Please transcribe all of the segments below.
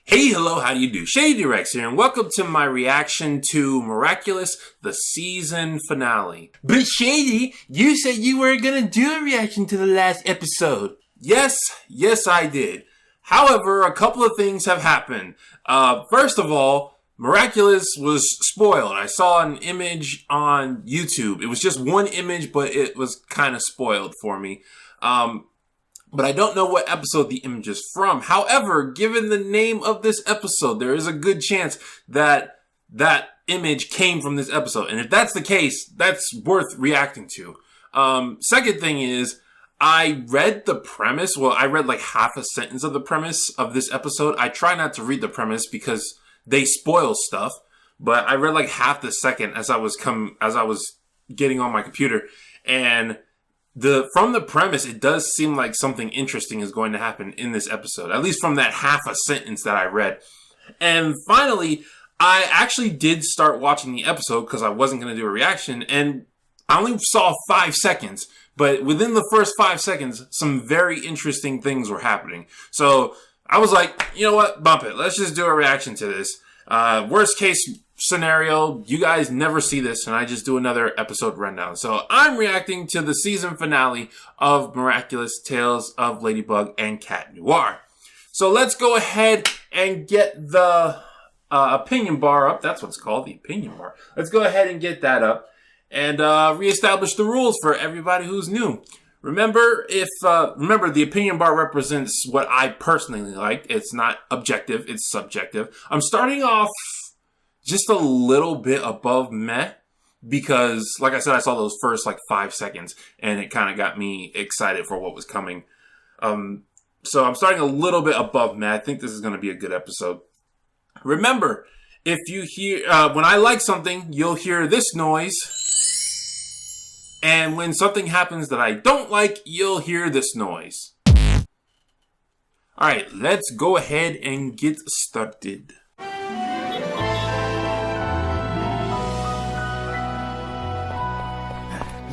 Hey, hello, how do you do? Shady Doorags here, and welcome to my reaction to Miraculous, the season finale. But Shady, you said you weren't gonna do a reaction to the last episode. Yes, I did. However, a couple of things have happened. First of all, Miraculous was spoiled. I saw an image on YouTube. It was just one image, but it was kind of spoiled for me. But I don't know what episode the image is from. However, given the name of this episode, there is a good chance that that image came from this episode. And if that's the case, that's worth reacting to. Second thing is, I read the premise. Well, I read like half a sentence of the premise of this episode. I try not to read the premise because they spoil stuff. But I read like half the second as I was getting on my computer. And from the premise, it does seem like something interesting is going to happen in this episode, at least from that half a sentence that I read. And finally, I actually did start watching the episode because I wasn't going to do a reaction, and I only saw 5 seconds, but within the first 5 seconds, some very interesting things were happening. So I was like, you know what, bump it. Let's just do a reaction to this. Worst case scenario, you guys never see this and I just do another episode rundown. So I'm reacting to the season finale of Miraculous Tales of Ladybug and Cat Noir. So let's go ahead and get the opinion bar up. That's what it's called, the opinion bar. Let's go ahead and get that up and reestablish the rules for everybody who's new. Remember, the opinion bar represents what I personally like. It's not objective, it's subjective. I'm starting off just a little bit above meh because, like I said, I saw those first like 5 seconds and it kind of got me excited for what was coming. So I'm starting a little bit above meh. I think this is going to be a good episode. Remember, if you hear, when I like something, you'll hear this noise. And when something happens that I don't like, you'll hear this noise. Alright, let's go ahead and get started.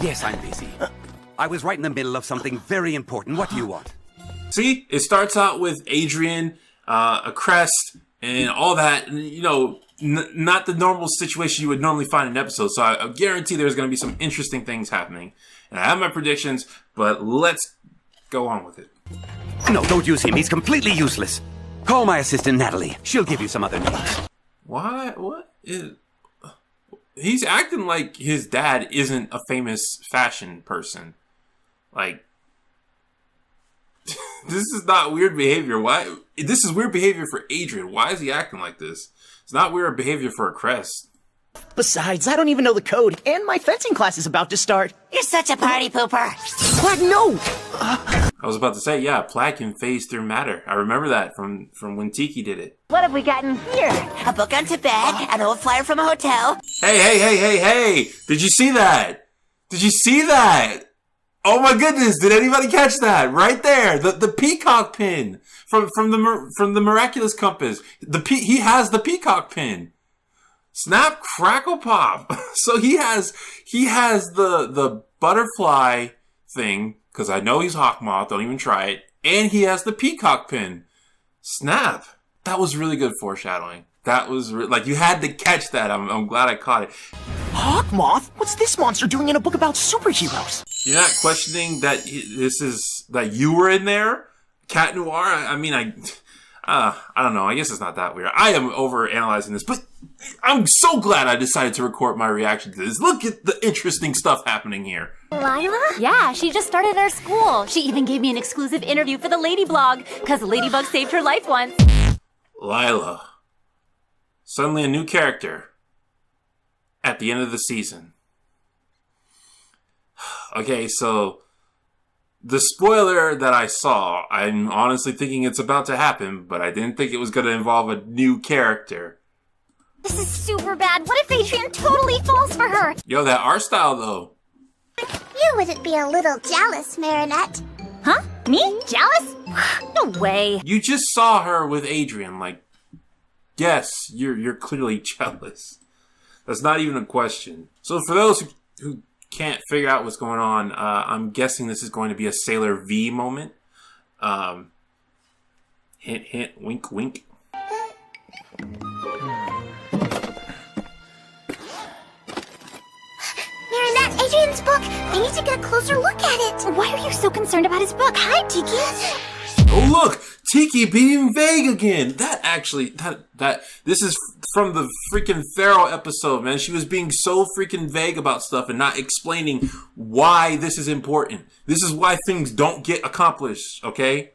Yes, I'm busy. I was right in the middle of something very important. What do you want? See, it starts out with Adrian, a crest, and all that. And, you know, not the normal situation you would normally find in an episode. So I guarantee there's going to be some interesting things happening. And I have my predictions, but let's go on with it. No, don't use him. He's completely useless. Call my assistant, Natalie. She'll give you some other names. Why? What is... He's acting like his dad isn't a famous fashion person. Like, this is not weird behavior. Why? This is weird behavior for Adrian. Why is he acting like this? It's not weird behavior for a crest. Besides, I don't even know the code, and my fencing class is about to start. You're such a party pooper. What? No! I was about to say, yeah, plaque can phase through matter. I remember that from when Tiki did it. What have we gotten here? A book on Tibet, an old flyer from a hotel. Hey! Did you see that? Did you see that? Oh my goodness! Did anybody catch that? Right there, the peacock pin from the Miraculous compass. He has the peacock pin. Snap, crackle, pop. So he has the butterfly thing, because I know he's Hawkmoth, don't even try it. And he has the peacock pin. Snap. That was really good foreshadowing. That was, like, you had to catch that. I'm glad I caught it. Hawkmoth? What's this monster doing in a book about superheroes? You're not questioning that that you were in there? Cat Noir? I don't know. I guess it's not that weird. I am over analyzing this, but I'm so glad I decided to record my reaction to this. Look at the interesting stuff happening here. Lila? Yeah, she just started our school. She even gave me an exclusive interview for the Lady blog, because Ladybug saved her life once. Lila. Suddenly a new character at the end of the season. Okay, so the spoiler that I saw, I'm honestly thinking it's about to happen, but I didn't think it was going to involve a new character. This is super bad. What if Adrian totally falls for her? Yo, that art style, though. You wouldn't be a little jealous, Marinette. Huh? Me? Jealous? No way. You just saw her with Adrian, like, yes, you're clearly jealous. That's not even a question. So for those who can't figure out what's going on, I'm guessing this is going to be a Sailor V moment. Hint, hint, wink, wink. Adrian's book. I need to get a closer look at it. Why are you so concerned about his book? Hi, Tiki. Oh look, Tiki being vague again. This is from the freaking Pharaoh episode, man. She was being so freaking vague about stuff and not explaining why this is important. This is why things don't get accomplished, okay?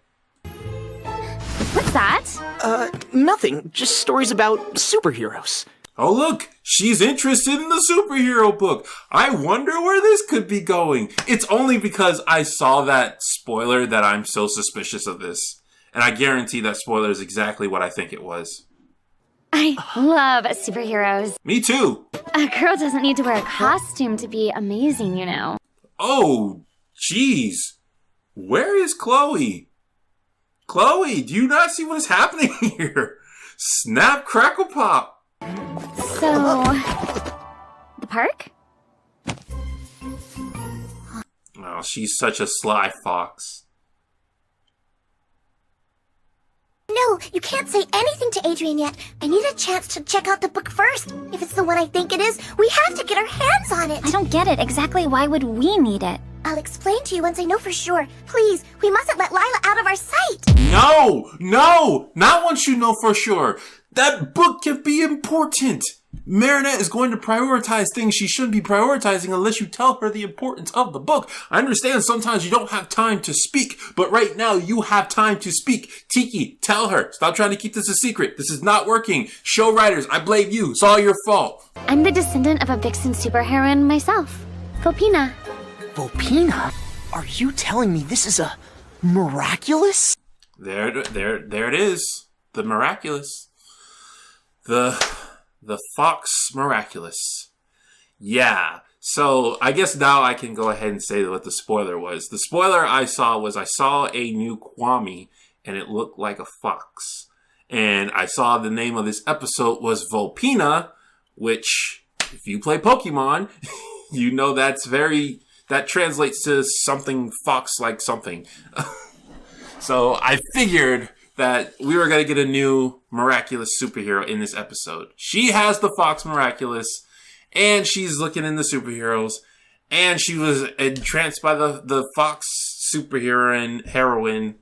What's that? Nothing. Just stories about superheroes. Oh look, she's interested in the superhero book. I wonder where this could be going. It's only because I saw that spoiler that I'm so suspicious of this. And I guarantee that spoiler is exactly what I think it was. I love superheroes. Me too. A girl doesn't need to wear a costume to be amazing, you know. Oh, jeez. Where is Chloe? Chloe, do you not see what is happening here? Snap, crackle, pop. So, the park? Oh, she's such a sly fox. No, you can't say anything to Adrian yet. I need a chance to check out the book first. If it's the one I think it is, we have to get our hands on it. I don't get it. Exactly why would we need it? I'll explain to you once I know for sure. Please, we mustn't let Lila out of our sight. No, not once you know for sure. That book can be important. Marinette is going to prioritize things she shouldn't be prioritizing unless you tell her the importance of the book. I understand sometimes you don't have time to speak, but right now you have time to speak. Tiki, tell her. Stop trying to keep this a secret. This is not working. Show writers, I blame you. It's all your fault. I'm the descendant of a vixen superheroine myself, Vulpina. Vulpina? Are you telling me this is a Miraculous? There it is. The Miraculous. The Fox Miraculous. Yeah. So I guess now I can go ahead and say what the spoiler was. The spoiler I saw a new Kwame and it looked like a fox. And I saw the name of this episode was Vulpina, which if you play Pokemon, you know that translates to something fox like something. So I figured that we were going to get a new Miraculous superhero in this episode. She has the Fox Miraculous, and she's looking in the superheroes, and she was entranced by the Fox superhero and heroine.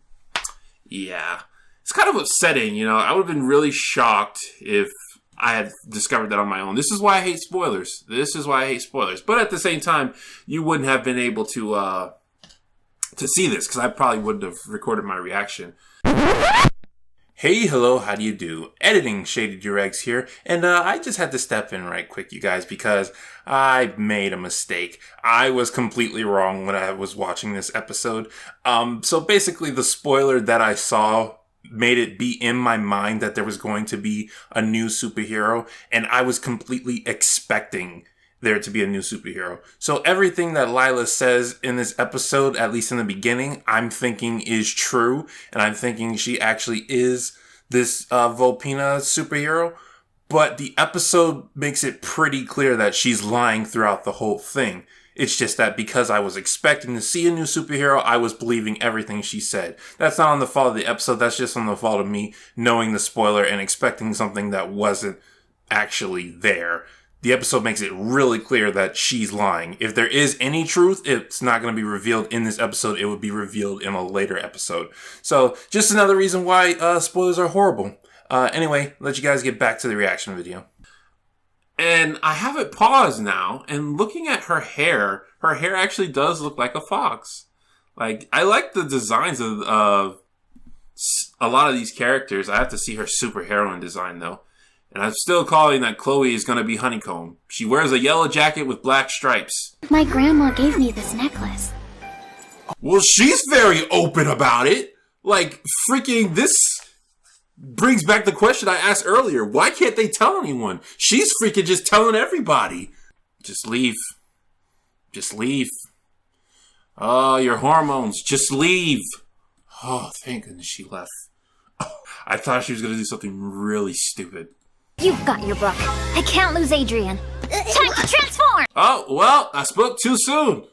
Yeah. It's kind of upsetting, you know. I would have been really shocked if I had discovered that on my own. This is why I hate spoilers. But at the same time, you wouldn't have been able to see this, because I probably wouldn't have recorded my reaction. Hey, hello, how do you do? Editing Shady Doorags here, and I just had to step in right quick, you guys, because I made a mistake. I was completely wrong when I was watching this episode. So basically, the spoiler that I saw made it be in my mind that there was going to be a new superhero, and I was completely expecting there to be a new superhero. So everything that Lila says in this episode, at least in the beginning, I'm thinking is true. And I'm thinking she actually is this Vulpina superhero. But the episode makes it pretty clear that she's lying throughout the whole thing. It's just that because I was expecting to see a new superhero, I was believing everything she said. That's not on the fault of the episode. That's just on the fault of me knowing the spoiler and expecting something that wasn't actually there. The episode makes it really clear that she's lying. If there is any truth, it's not going to be revealed in this episode. It would be revealed in a later episode. So, just another reason why spoilers are horrible. Anyway, let you guys get back to the reaction video. And I have it paused now, and looking at her hair actually does look like a fox. Like, I like the designs of a lot of these characters. I have to see her superheroine design, though. And I'm still calling that Chloe is going to be Honeycomb. She wears a yellow jacket with black stripes. My grandma gave me this necklace. Well, she's very open about it. Like, freaking, this brings back the question I asked earlier. Why can't they tell anyone? She's freaking just telling everybody. Just leave. Just leave. Oh, your hormones. Just leave. Oh, thank goodness she left. Oh, I thought she was going to do something really stupid. You've got your book. I can't lose Adrian. Time to transform! Oh, well, I spoke too soon.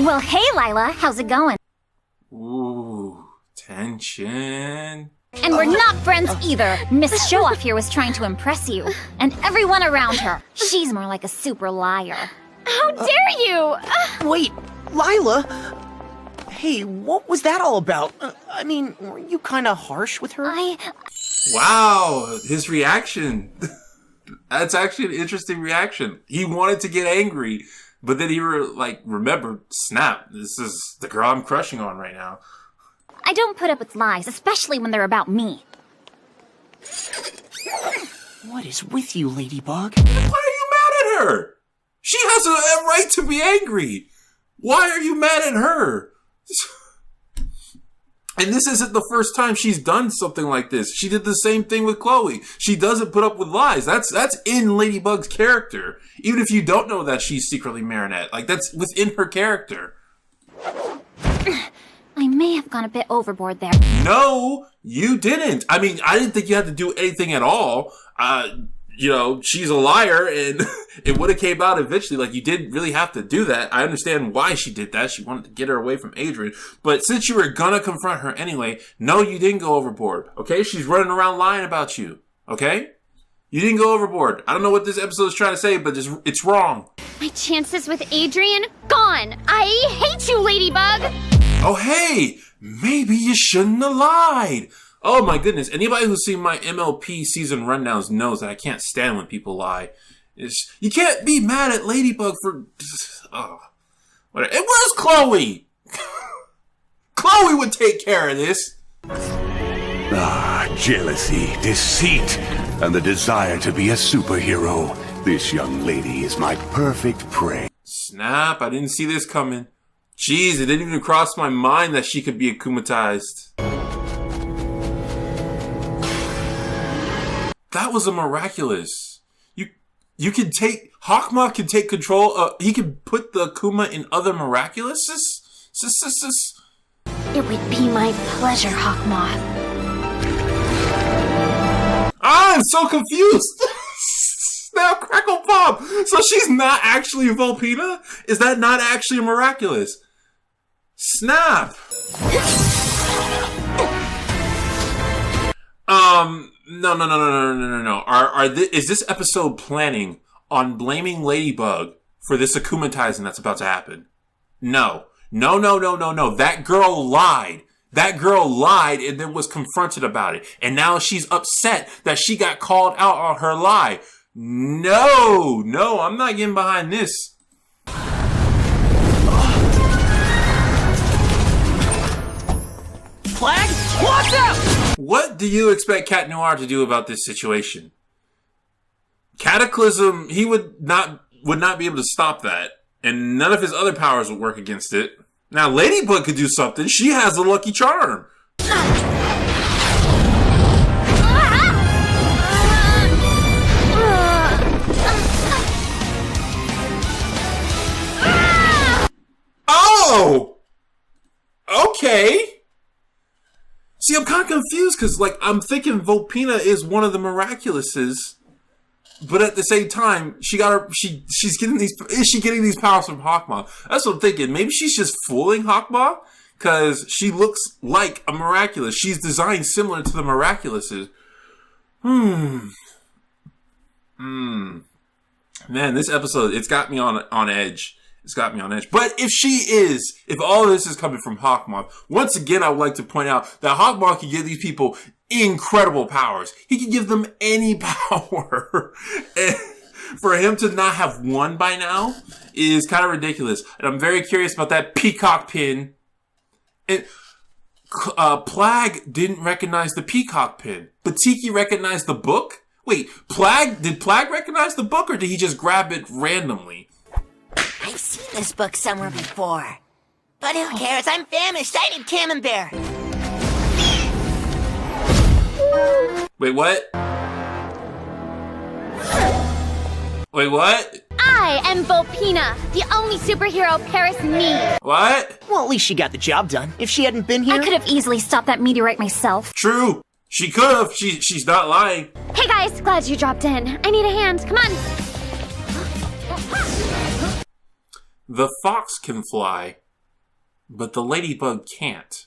Well, hey, Lila. How's it going? Ooh, tension. And we're not friends either. Miss Show-Off here was trying to impress you. And everyone around her. She's more like a super liar. How dare you? Wait, Lila? Hey, what was that all about? I mean, were you kind of harsh with her? Wow, his reaction. That's actually an interesting reaction. He wanted to get angry, but then he remembered, snap, this is the girl I'm crushing on right now. I don't put up with lies, especially when they're about me. What is with you, Ladybug? Why are you mad at her? She has a right to be angry. Why are you mad at her? And this isn't the first time she's done something like this. She did the same thing with Chloe. She doesn't put up with lies. That's in Ladybug's character. Even if you don't know that she's secretly Marinette. Like, that's within her character. I may have gone a bit overboard there. No, you didn't. I mean, I didn't think you had to do anything at all. You know, she's a liar, and it would have came out eventually. Like, you didn't really have to do that. I understand why she did that. She wanted to get her away from Adrian. But since you were gonna confront her anyway, no, you didn't go overboard. Okay? She's running around lying about you. Okay? You didn't go overboard. I don't know what this episode is trying to say, but it's wrong. My chances with Adrian? Gone! I hate you, Ladybug! Oh, hey! Maybe you shouldn't have lied. Oh my goodness, anybody who's seen my MLP season rundowns knows that I can't stand when people lie. You can't be mad at Ladybug for... Oh, whatever. And where's Chloe? Chloe would take care of this. Ah, jealousy, deceit, and the desire to be a superhero. This young lady is my perfect prey. Snap, I didn't see this coming. Jeez, it didn't even cross my mind that she could be akumatized. That was a Miraculous. You can take... Hawkmoth can take control. He can put the Akuma in other Miraculouses? It would be my pleasure, Hawkmoth. I'm so confused. Snap, crackle, pop. So she's not actually Vulpina? Is that not actually a Miraculous? Snap. No. Is this episode planning on blaming Ladybug for this akumatizing that's about to happen? No. That girl lied. That girl lied and then was confronted about it. And now she's upset that she got called out on her lie. No, I'm not getting behind this. Flag, watch out! What do you expect Cat Noir to do about this situation? Cataclysm, he would not be able to stop that. And none of his other powers would work against it. Now, Ladybug could do something. She has a lucky charm. Oh! Okay. See, I'm kind of confused because, like, I'm thinking Vulpina is one of the Miraculouses, but at the same time, she's getting these. Is she getting these powers from Hawkmoth? That's what I'm thinking. Maybe she's just fooling Hawkmoth because she looks like a Miraculous. She's designed similar to the Miraculouses. Man, this episode, it's got me on edge. It's got me on edge. But if all of this is coming from Hawkmoth, once again, I would like to point out that Hawkmoth can give these people incredible powers. He can give them any power. And for him to not have one by now is kind of ridiculous. And I'm very curious about that peacock pin. And Plague didn't recognize the peacock pin, but Tiki recognized the book? Wait, did Plague recognize the book, or did he just grab it randomly? I've seen this book somewhere before. But who cares? I'm famished. I need camembert. Wait, what? Wait, what? I am Vulpina, the only superhero Paris needs. What? Well, at least she got the job done. If she hadn't been here... I could have easily stopped that meteorite myself. True. She could have. She's not lying. Hey guys, glad you dropped in. I need a hand. Come on. The fox can fly, but the ladybug can't.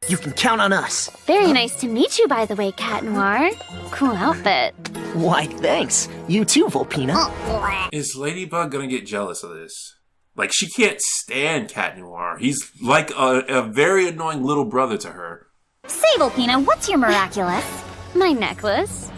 You can count on us. Very nice to meet you, by the way, Cat Noir. Cool outfit. Why, thanks. You too, Vulpina. Is Ladybug gonna get jealous of this? Like, she can't stand Cat Noir. He's like a very annoying little brother to her. Say, Vulpina, what's your miraculous? My necklace.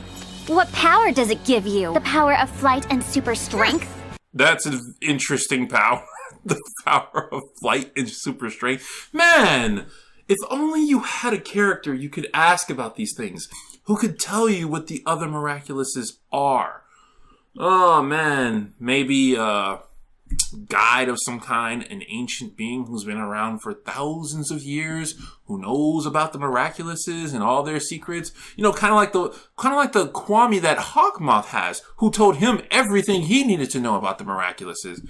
What power does it give you? The power of flight and super strength? That's an interesting power. The power of flight and super strength. Man, if only you had a character you could ask about these things, who could tell you what the other Miraculouses are. Oh man, maybe a guide of some kind, an ancient being who's been around for thousands of years, who knows about the Miraculouses and all their secrets. You know, kind of like the Kwame that Hawkmoth has, who told him everything he needed to know about the Miraculouses.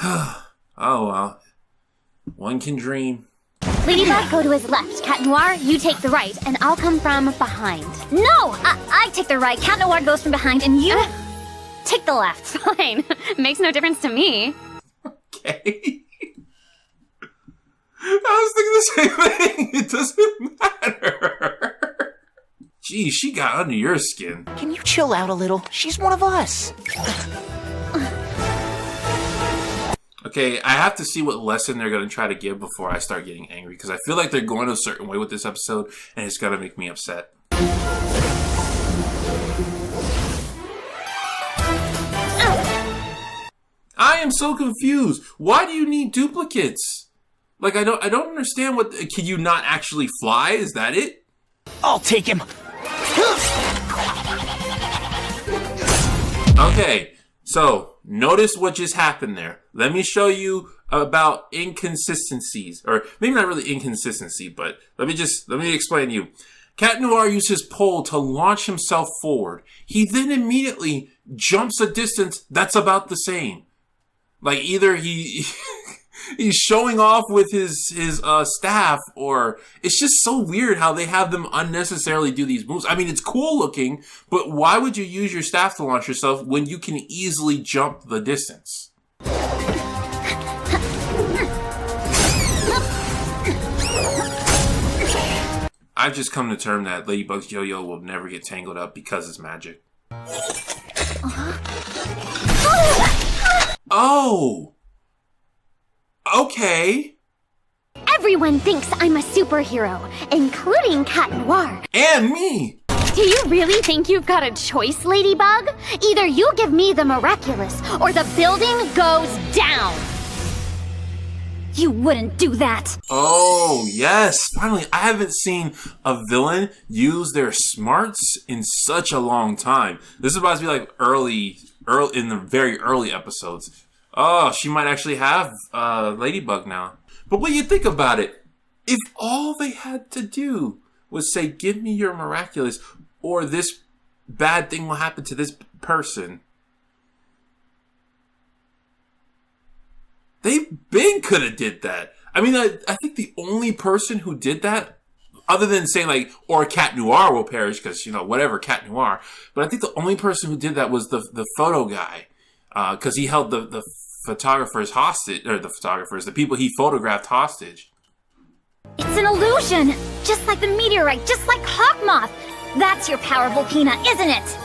Oh well, one can dream. Ladybug, go to his left. Cat Noir, you take the right, and I'll come from behind. No! I take the right. Cat Noir goes from behind, and you take the left. Fine. Makes no difference to me. Okay. I was thinking the same thing. It doesn't matter. Gee, she got under your skin. Can you chill out a little? She's one of us. Okay, I have to see what lesson they're going to try to give before I start getting angry, because I feel like they're going a certain way with this episode, and it's going to make me upset. I am so confused. Why do you need duplicates? Like, I don't understand what... Can you not actually fly? Is that it? I'll take him. Okay, so notice what just happened there. Let me show you about inconsistencies, or maybe not really inconsistency, but let me explain to you. Cat Noir used his pole to launch himself forward. He then immediately jumps a distance that's about the same. Like either he's showing off with his staff, or it's just so weird how they have them unnecessarily do these moves. I mean, it's cool looking, but why would you use your staff to launch yourself when you can easily jump the distance? I've just come to term that Ladybug's yo-yo will never get tangled up because it's magic. Oh! Okay. Everyone thinks I'm a superhero, including Cat Noir. And me! Do you really think you've got a choice, Ladybug? Either you give me the miraculous, or the building goes down! You wouldn't do that! Oh, yes! Finally, I haven't seen a villain use their smarts in such a long time. This is about to be like early in the very early episodes. Oh, she might actually have Ladybug now. But when you think about it, if all they had to do was say, give me your miraculous, or this bad thing will happen to this person, they been could have did that. I mean, I think the only person who did that, other than saying like, or Cat Noir will perish, because, you know, whatever, Cat Noir. But I think the only person who did that was the photo guy. Because he held the photographers hostage, or the people he photographed hostage. It's an illusion! Just like the meteorite, just like Hawkmoth! That's your power, Vulpina, isn't it?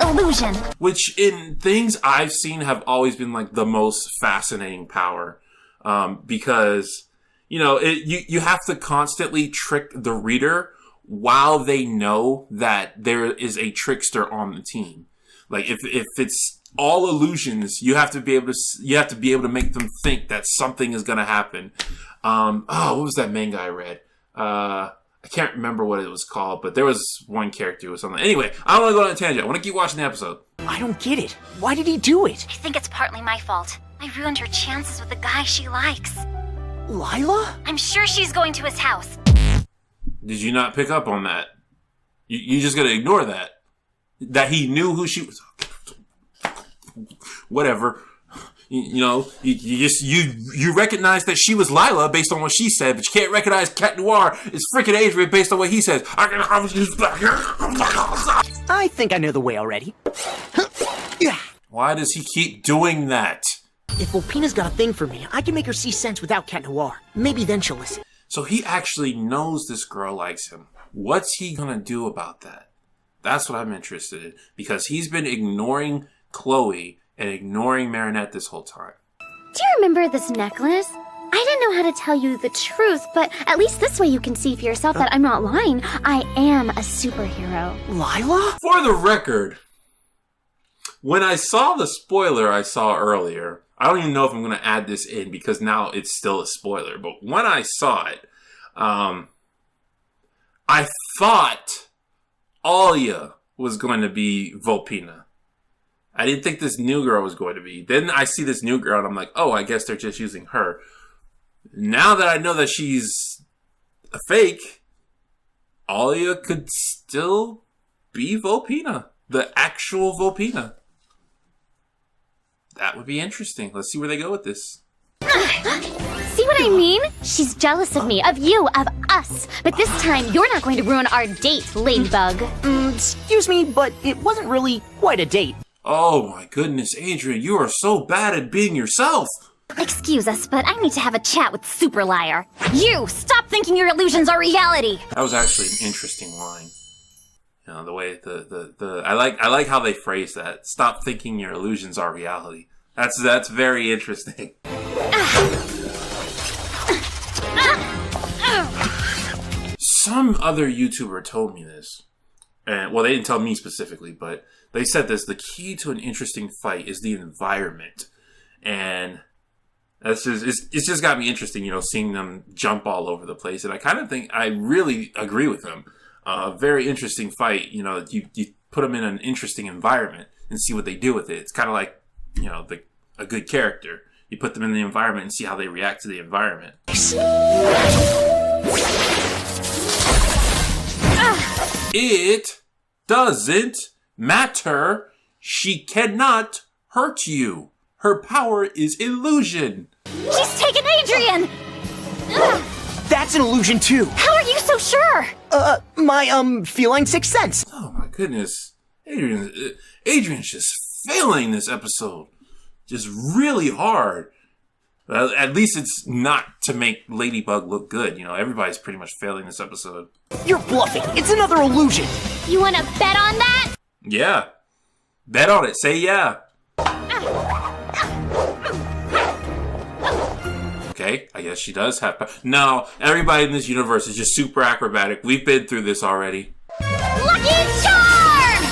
Illusion. Which, in things I've seen, have always been like the most fascinating power. Because, you know, you have to constantly trick the reader while they know that there is a trickster on the team. Like, if it's all illusions, you have to be able to make them think that something is going to happen. What was that manga I read? I can't remember what it was called, but there was one character or something. Anyway, I don't want to go on a tangent. I want to keep watching the episode. I don't get it. Why did he do it? I think it's partly my fault. I ruined her chances with the guy she likes. Lila? I'm sure she's going to his house. Did you not pick up on that? You just gotta ignore that. That he knew who she was. Whatever. You know, you recognize that she was Lila based on what she said, but you can't recognize Cat Noir is freaking Adrian based on what he says. I think I know the way already. Why does he keep doing that? If Vulpina's got a thing for me, I can make her see sense without Cat Noir. Maybe then she'll listen. So he actually knows this girl likes him. What's he gonna do about that? That's what I'm interested in. Because he's been ignoring Chloe and ignoring Marinette this whole time. Do you remember this necklace? I didn't know how to tell you the truth, but at least this way you can see for yourself that I'm not lying. I am a superhero. Lila? For the record, when I saw the spoiler I saw earlier, I don't even know if I'm going to add this in because now it's still a spoiler. But when I saw it, I thought Alia was going to be Vulpina. I didn't think this new girl was going to be. Then I see this new girl and I'm like, oh, I guess they're just using her. Now that I know that she's a fake, Alia could still be Vulpina. The actual Vulpina. That would be interesting. Let's see where they go with this. See what I mean? She's jealous of me, of you, of us. But this time, you're not going to ruin our date, Ladybug. Excuse me, but it wasn't really quite a date. Oh my goodness, Adrian, you are so bad at being yourself. Excuse us, but I need to have a chat with Super Liar. You, stop thinking your illusions are reality. That was actually an interesting line. You know, the way I like how they phrase that. Stop thinking your illusions are reality. That's very interesting. Some other YouTuber told me this. And well, they didn't tell me specifically, but they said this: the key to an interesting fight is the environment. And it's just got me interesting, you know, seeing them jump all over the place. And I kind of think I really agree with them. Very interesting fight. You know, you put them in an interesting environment and see what they do with it. It's kind of like, you know, a good character. You put them in the environment and see how they react to the environment. It doesn't matter. She cannot hurt you. Her power is illusion. He's taken Adrian! That's an illusion too. How are you so sure? My feline sixth sense. Oh my goodness. Adrian's just failing this episode. Just really hard. At least it's not to make Ladybug look good. You know, everybody's pretty much failing this episode. You're bluffing. It's another illusion. You wanna bet on that? Yeah. Bet on it. Say yeah. Okay, I guess she does have power. No, everybody in this universe is just super acrobatic. We've been through this already. Lucky Charm!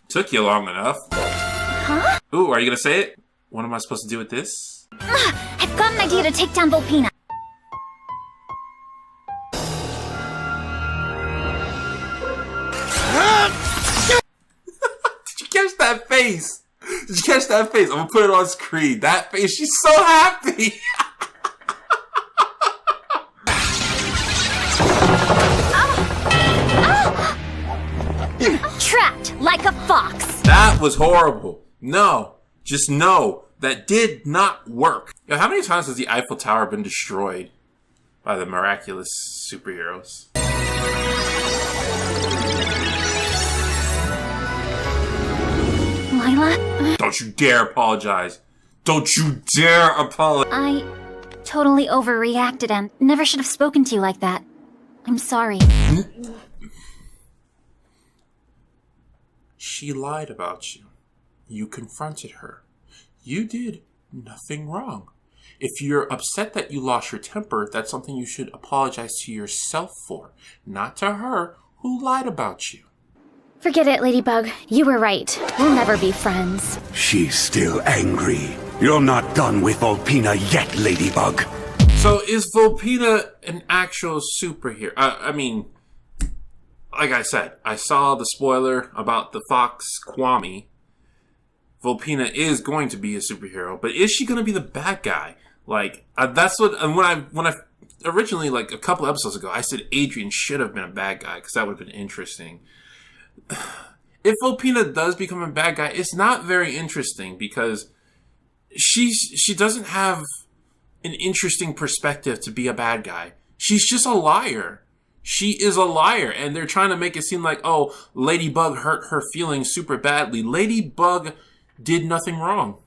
Took you long enough. Huh? Ooh, are you gonna say it? What am I supposed to do with this? I've got an idea to take down Vulpina. Did you catch that face? Did you catch that face? I'm gonna put it on screen. That face, she's so happy. Trapped like a fox. That was horrible. No, just no, that did not work. Yo, how many times has the Eiffel Tower been destroyed by the Miraculous superheroes? Lila? Don't you dare apologize. Don't you dare apologize. I totally overreacted and never should have spoken to you like that. I'm sorry. She lied about you. You confronted her. You did nothing wrong. If you're upset that you lost your temper, that's something you should apologize to yourself for, not to her who lied about you. Forget it, Ladybug. You were right. We'll never be friends. She's still angry. You're not done with Vulpina yet, Ladybug. So is Vulpina an actual superhero? I mean, like I said, I saw the spoiler about the fox Kwame. Vulpina is going to be a superhero, but is she going to be the bad guy? Like, that's what, and when I originally, like a couple episodes ago, I said Adrian should have been a bad guy, because that would have been interesting. If Vulpina does become a bad guy, it's not very interesting, because she doesn't have an interesting perspective to be a bad guy. She's just a liar. She is a liar, and they're trying to make it seem like, oh, Ladybug hurt her feelings super badly. Ladybug did nothing wrong.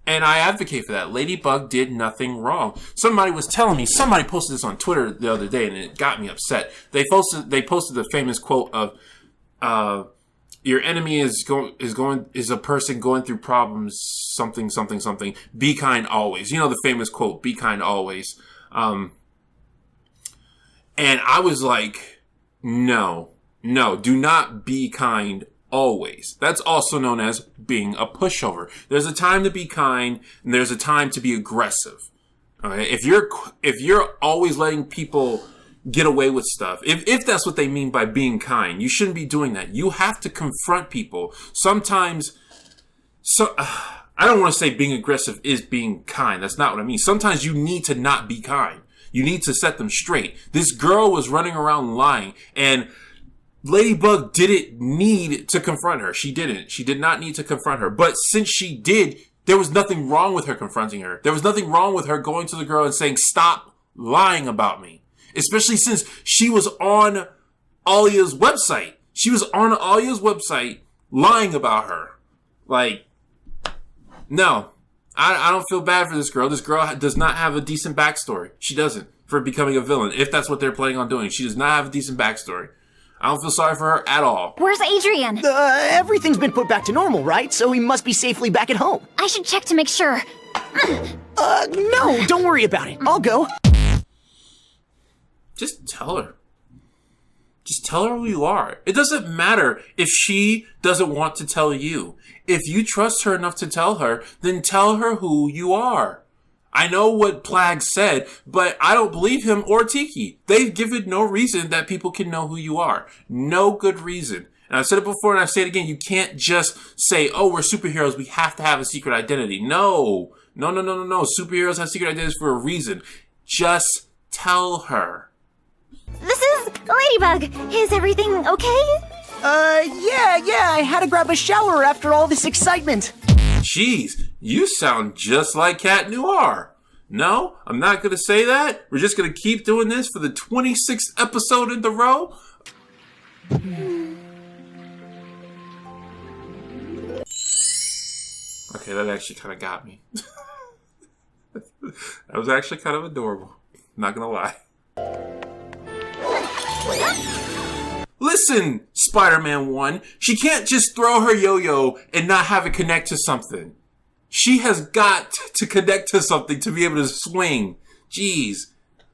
And I advocate for that. Ladybug did nothing wrong. Somebody was telling me, somebody posted this on Twitter the other day, and it got me upset. They posted the famous quote of, your enemy is a person going through problems, something, something, something. Be kind always. You know the famous quote, be kind always. And I was like, no, do not be kind always. That's also known as being a pushover. There's a time to be kind, and there's a time to be aggressive. Okay? If you're always letting people get away with stuff, if that's what they mean by being kind, you shouldn't be doing that. You have to confront people. Sometimes, I don't want to say being aggressive is being kind. That's not what I mean. Sometimes you need to not be kind. You need to set them straight. This girl was running around lying, and Ladybug didn't need to confront her. She didn't. She did not need to confront her. But since she did, there was nothing wrong with her confronting her. There was nothing wrong with her going to the girl and saying, stop lying about me. Especially since she was on Alia's website. She was on Alia's website lying about her. Like, no. I don't feel bad for this girl. This girl does not have a decent backstory. She doesn't. For becoming a villain. If that's what they're planning on doing. She does not have a decent backstory. I don't feel sorry for her at all. Where's Adrian? Everything's been put back to normal, right? So he must be safely back at home. I should check to make sure. No, don't worry about it. I'll go. Just tell her. Just tell her who you are. It doesn't matter if she doesn't want to tell you. If you trust her enough to tell her, then tell her who you are. I know what Plag said, but I don't believe him or Tiki. They've given no reason that people can know who you are. No good reason. And I've said it before and I say it again. You can't just say, oh, we're superheroes. We have to have a secret identity. No. Superheroes have secret identities for a reason. Just tell her. This is Ladybug. Is everything okay? Yeah, I had to grab a shower after all this excitement. Jeez, you sound just like Cat Noir. No, I'm not going to say that. We're just going to keep doing this for the 26th episode in the row. Okay, that actually kind of got me. That was actually kind of adorable. Not going to lie. Listen, Spider-Man 1, she can't just throw her yo-yo and not have it connect to something. She has got to connect to something to be able to swing. Jeez.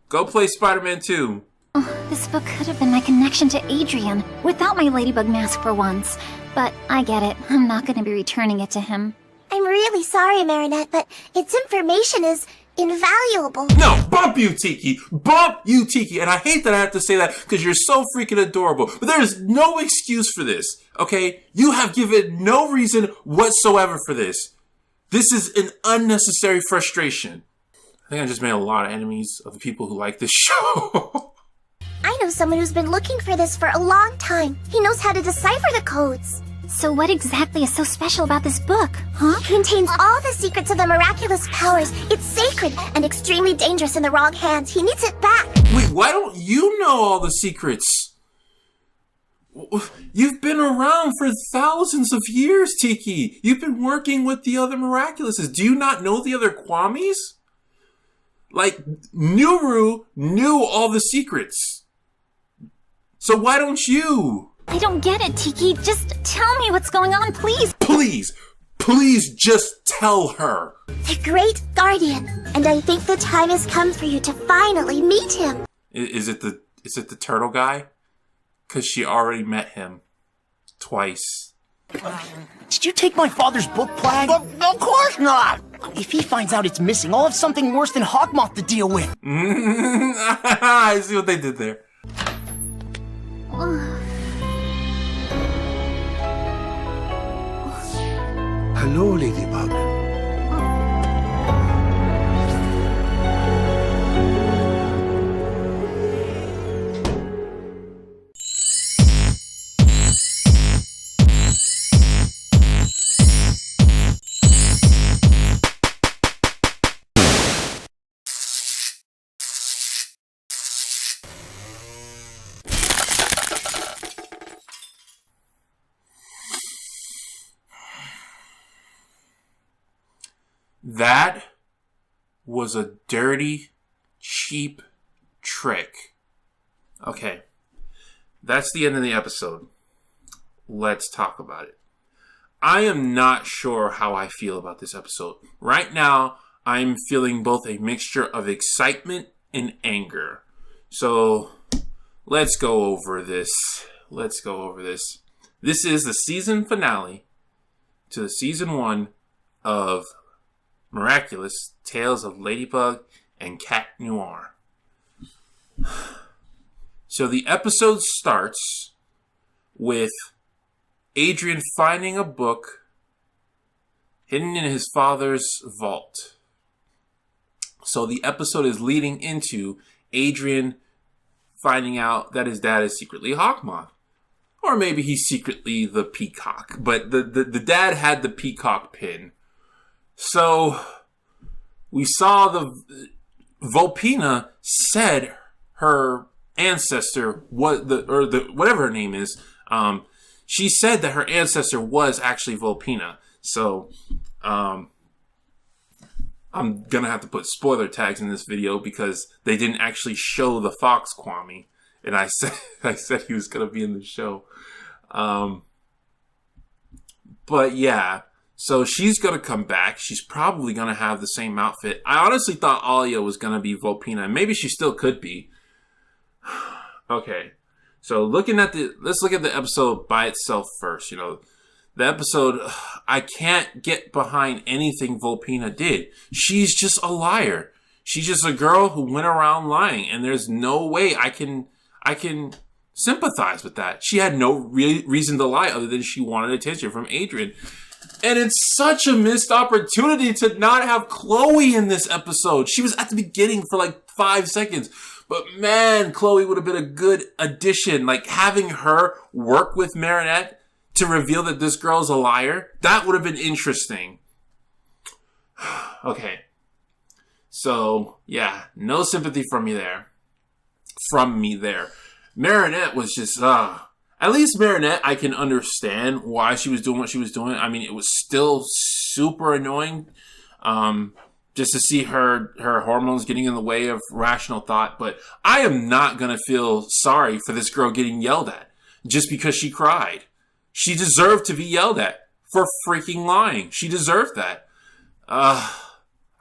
Go play Spider-Man 2. Oh, this book could have been my connection to Adrian, without my Ladybug mask for once. But I get it. I'm not going to be returning it to him. I'm really sorry, Marinette, but its information is invaluable. No, bump you, Tiki. Bump you, Tiki. And I hate that I have to say that because you're so freaking adorable. But there is no excuse for this, okay? You have given no reason whatsoever for this. This is an unnecessary frustration. I think I just made a lot of enemies of the people who like this show. I know someone who's been looking for this for a long time. He knows how to decipher the codes. So what exactly is so special about this book, huh? It contains all the secrets of the miraculous powers. It's sacred and extremely dangerous in the wrong hands. He needs it back. Wait, why don't you know all the secrets? You've been around for thousands of years, Tiki. You've been working with the other Miraculouses. Do you not know the other Kwamis? Like, Nuru knew all the secrets. So why don't you? I don't get it, Tiki. Just tell me what's going on, please. Please just tell her. The Great Guardian. And I think the time has come for you to finally meet him. Is it the turtle guy? Because she already met him. Twice. Did you take my father's book, Plag? Of course not! If he finds out it's missing, I'll have something worse than Hawkmoth to deal with. I see what they did there. Hello, Ladybug. That was a dirty, cheap trick. Okay. That's the end of the episode. Let's talk about it. I am not sure how I feel about this episode. Right now, I'm feeling both a mixture of excitement and anger. So, let's go over this. This is the season finale to the season 1 of Miraculous, Tales of Ladybug and Cat Noir. So the episode starts with Adrien finding a book hidden in his father's vault. So the episode is leading into Adrien finding out that his dad is secretly Hawkmoth. Or maybe he's secretly the peacock. But the dad had the peacock pin. So we saw the Vulpina said her ancestor was whatever her name is. She said that her ancestor was actually Vulpina. So I'm gonna have to put spoiler tags in this video because they didn't actually show the fox Kwame, and I said he was gonna be in the show. But yeah. So she's going to come back. She's probably going to have the same outfit. I honestly thought Alia was going to be Vulpina. And maybe she still could be. Okay. So let's look at the episode by itself first. The episode, I can't get behind anything Vulpina did. She's just a liar. She's just a girl who went around lying. And there's no way I can sympathize with that. She had no reason to lie other than she wanted attention from Adrien. And it's such a missed opportunity to not have Chloe in this episode. She was at the beginning for like 5 seconds. But man, Chloe would have been a good addition. Like having her work with Marinette to reveal that this girl's a liar. That would have been interesting. Okay. So, yeah. No sympathy from me there. Marinette was just, at least Marinette, I can understand why she was doing what she was doing. I mean, it was still super annoying just to see her hormones getting in the way of rational thought. But I am not going to feel sorry for this girl getting yelled at just because she cried. She deserved to be yelled at for freaking lying. She deserved that.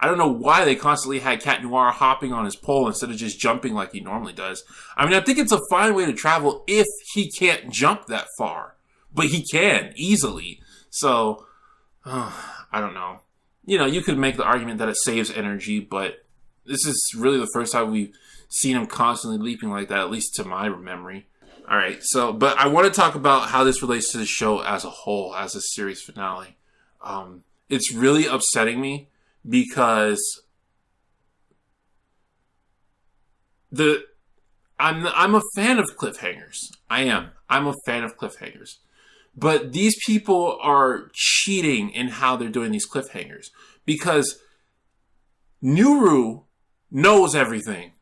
I don't know why they constantly had Cat Noir hopping on his pole instead of just jumping like he normally does. I mean, I think it's a fine way to travel if he can't jump that far. But he can, easily. So, I don't know. You could make the argument that it saves energy, but this is really the first time we've seen him constantly leaping like that, at least to my memory. Alright, but I want to talk about how this relates to the show as a whole, as a series finale. It's really upsetting me. Because I'm a fan of cliffhangers. I am. I'm a fan of cliffhangers. But these people are cheating in how they're doing these cliffhangers. Because Nuru knows everything.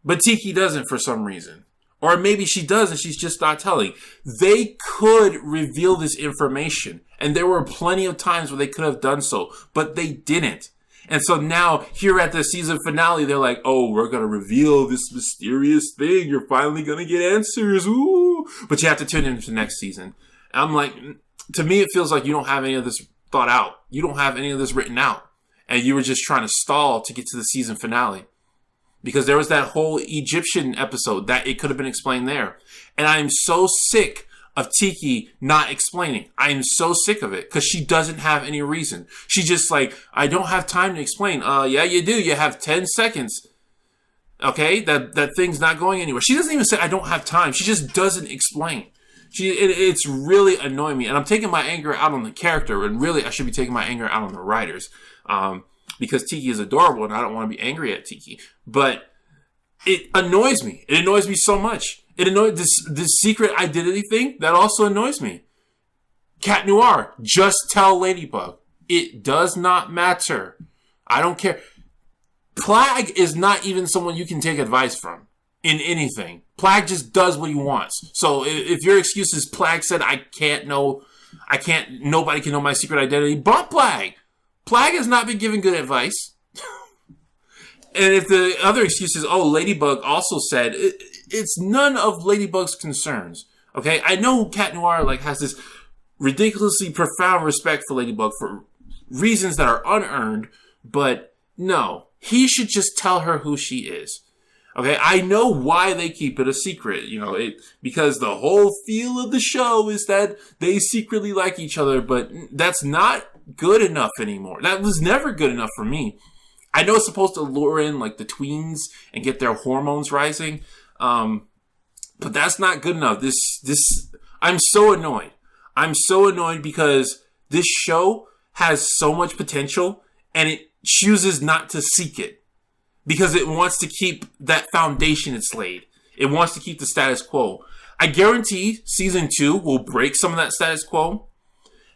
But Tiki doesn't for some reason. Or maybe she does and she's just not telling. They could reveal this information. And there were plenty of times where they could have done so. But they didn't. And so now, here at the season finale, they're like, oh, we're going to reveal this mysterious thing. You're finally going to get answers. Ooh. But you have to tune into next season. And I'm like, to me, it feels like you don't have any of this thought out. You don't have any of this written out. And you were just trying to stall to get to the season finale. Because there was that whole Egyptian episode that it could have been explained there. And I'm so sick of Tiki not explaining. I am so sick of it because she doesn't have any reason. She just like, I don't have time to explain. Yeah, you do. You have 10 seconds. Okay? That thing's not going anywhere. She doesn't even say, I don't have time. She just doesn't explain. It's really annoying me. And I'm taking my anger out on the character. And really, I should be taking my anger out on the writers. Because Tiki is adorable and I don't want to be angry at Tiki. But it annoys me. It annoys me so much. It annoys this secret identity thing. That also annoys me. Cat Noir, just tell Ladybug. It does not matter. I don't care. Plag is not even someone you can take advice from in anything. Plag just does what he wants. So if your excuse is Plag said nobody can know my secret identity, bump Plag. Plag has not been given good advice. And if the other excuse is, oh, Ladybug also said, it's none of Ladybug's concerns. Okay, I know Cat Noir like has this ridiculously profound respect for Ladybug for reasons that are unearned, but no, he should just tell her who she is. Okay, I know why they keep it a secret, because the whole feel of the show is that they secretly like each other, but that's not good enough anymore. That was never good enough for me. I know it's supposed to lure in like the tweens and get their hormones rising, but that's not good enough. I'm so annoyed. I'm so annoyed because this show has so much potential and it chooses not to seek it because it wants to keep that foundation it's laid. It wants to keep the status quo. I guarantee season 2 will break some of that status quo.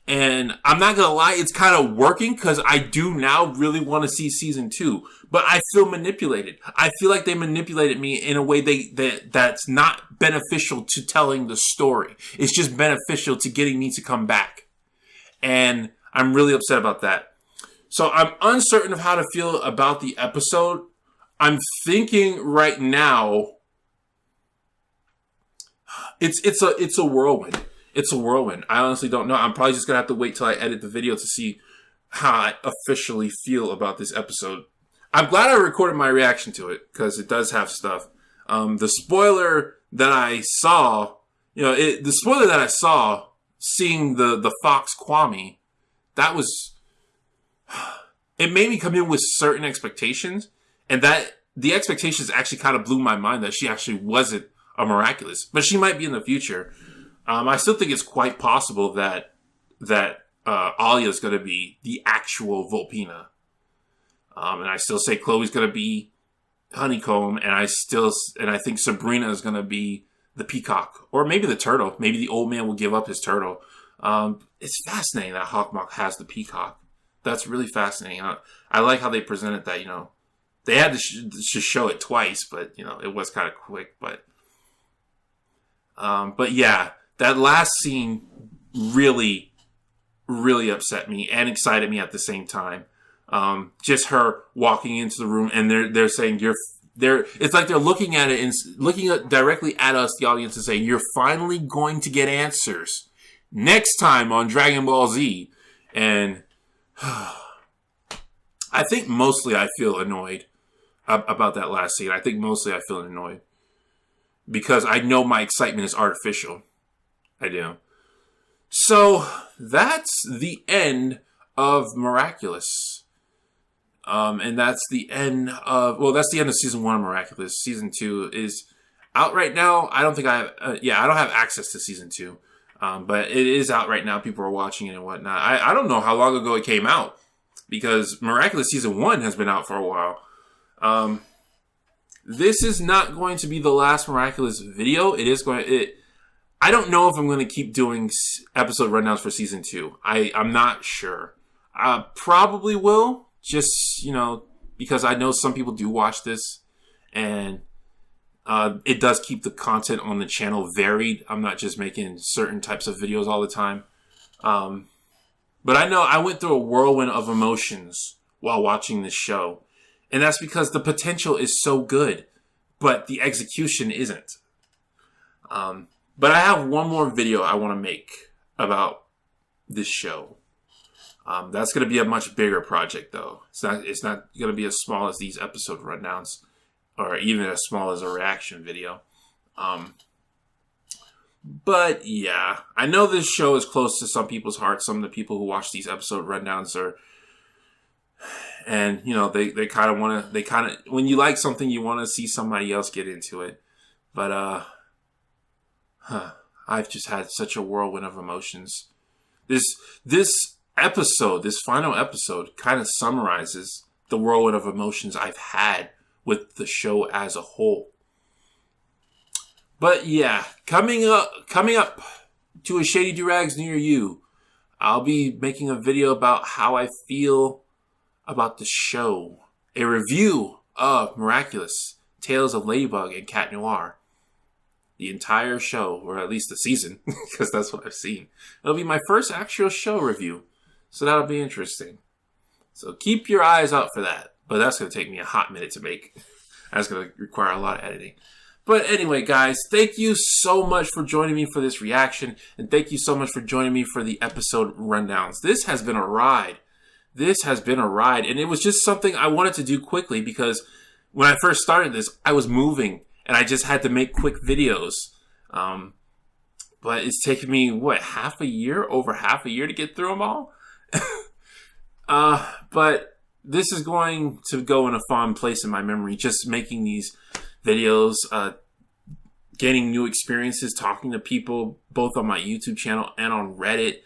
And I'm not going to lie, it's kind of working because I do now really want to see season 2. But I feel manipulated. I feel like they manipulated me in a way that's not beneficial to telling the story. It's just beneficial to getting me to come back. And I'm really upset about that. So I'm uncertain of how to feel about the episode. I'm thinking right now, it's a whirlwind. It's a whirlwind. I honestly don't know. I'm probably just going to have to wait till I edit the video to see how I officially feel about this episode. I'm glad I recorded my reaction to it because it does have stuff. The spoiler that I saw, seeing the Fox Kwame, that was, it made me come in with certain expectations, and that the expectations actually kind of blew my mind that she actually wasn't a Miraculous, but she might be in the future. I still think it's quite possible that Alia is going to be the actual Vulpina. And I still say Chloe's going to be Honeycomb, and I think Sabrina is going to be the peacock, or maybe the turtle. Maybe the old man will give up his turtle. It's fascinating that Hawkmoth has the peacock. That's really fascinating. I like how they presented that. They had to show it twice, but it was kind of quick. But yeah. That last scene really, really upset me and excited me at the same time. Just her walking into the room and they're saying it's like they're looking at it and looking directly at us, the audience, and saying, you're finally going to get answers next time on Dragon Ball Z. And I think mostly I feel annoyed about that last scene. I think mostly I feel annoyed because I know my excitement is artificial. I do. So that's the end of Miraculous. And that's the end of season 1 of Miraculous. Season 2 is out right now. I don't think I have, I don't have access to season 2. But it is out right now. People are watching it and whatnot. I don't know how long ago it came out because Miraculous season 1 has been out for a while. This is not going to be the last Miraculous video. I don't know if I'm going to keep doing episode rundowns for season 2. I'm not sure. I probably will, just, because I know some people do watch this, and it does keep the content on the channel varied. I'm not just making certain types of videos all the time. But I know I went through a whirlwind of emotions while watching this show, and that's because the potential is so good, but the execution isn't. But I have one more video I want to make about this show. That's going to be a much bigger project, though. It's not going to be as small as these episode rundowns, or even as small as a reaction video. But yeah, I know this show is close to some people's hearts. Some of the people who watch these episode rundowns and they kind of want to. When you like something, you want to see somebody else get into it. But I've just had such a whirlwind of emotions. This final episode, kind of summarizes the whirlwind of emotions I've had with the show as a whole. But yeah, coming up to a Shady Doorags near you, I'll be making a video about how I feel about the show. A review of Miraculous, Tales of Ladybug and Cat Noir. The entire show, or at least the season, because that's what I've seen. It'll be my first actual show review, so that'll be interesting. So keep your eyes out for that. But that's going to take me a hot minute to make. That's going to require a lot of editing. But anyway, guys, thank you so much for joining me for this reaction. And thank you so much for joining me for the episode rundowns. This has been a ride. This has been a ride. And it was just something I wanted to do quickly because when I first started this, I was moving. And I just had to make quick videos. But it's taken me, what, over half a year to get through them all? But this is going to go in a fond place in my memory. Just making these videos, gaining new experiences, talking to people, both on my YouTube channel and on Reddit.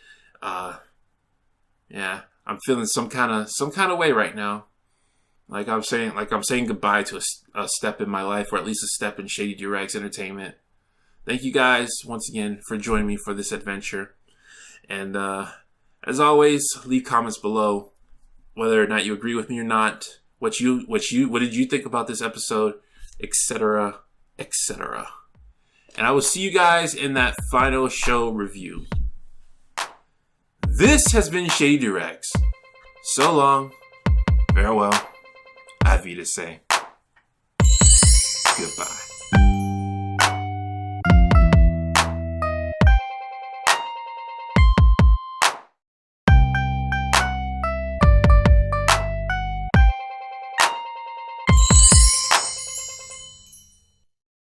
Yeah, I'm feeling some kind of way right now. Like I'm saying goodbye to a step in my life, or at least a step in Shady Doorags Entertainment. Thank you guys once again for joining me for this adventure. And as always, leave comments below whether or not you agree with me or not. What did you think about this episode, etc., etc. And I will see you guys in that final show review. This has been Shady Doorags. So long, farewell, Avita say. Goodbye.